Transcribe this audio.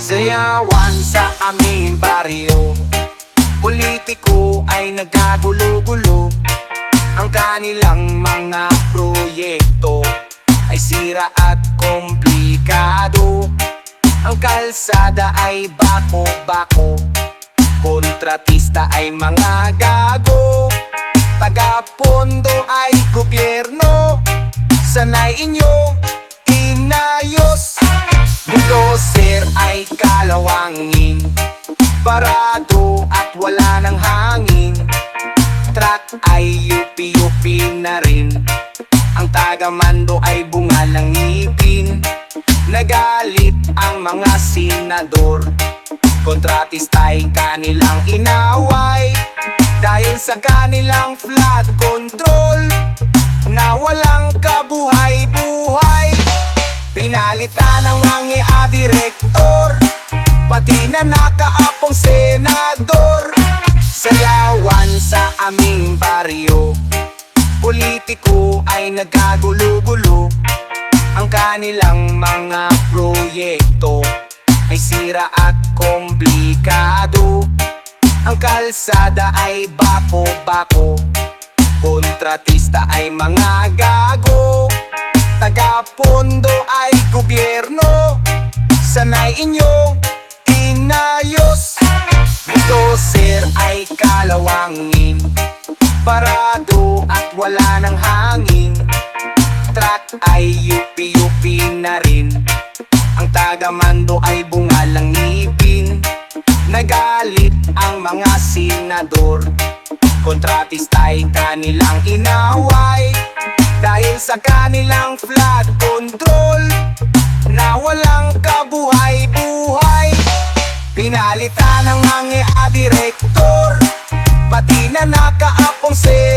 Sayawan sa aming baryo, politiko ay nagkagulo-gulo. Ang kanilang mga proyekto ay sira at komplikado. Ang kalsada ay bako-bako, kontratista ay mga gago. Taga-pondo ay gobyerno, sanay inyong inayos. Bulldozer ay kalawangin, parado at wala ng hangin. Truck ay yupi-yupi na rin, ang taga-mando ay bunga ng ngipin. Nagalit ang mga senador, kontratista ay kanilang inaway. Dahil sa kanilang flood control na walang kabuhay-buhay. Pinalitan ang mga direktor, pati na nakaapong senador. Sayawan sa aming baryo, politiko ay nagkagulo-gulo. Ang kanilang mga proyekto ay sira at komplikado. Ang kalsada ay bako-bako, kontratista ay mga gago. Taga-pondo ay gobyerno, sanay inyong inayos. Bulldozer ay kalawangin, parado at wala ng hangin. Truck ay yupi-yupi na rin, ang taga-mando ay bunga ng ngipin. Nagalit ang mga senador, kontratista ay kanilang inaway. Dahil sa kanilang flood control na walang kabuhay-buhay. Pinalitan ang mga direktor, pati na nakaapong senador.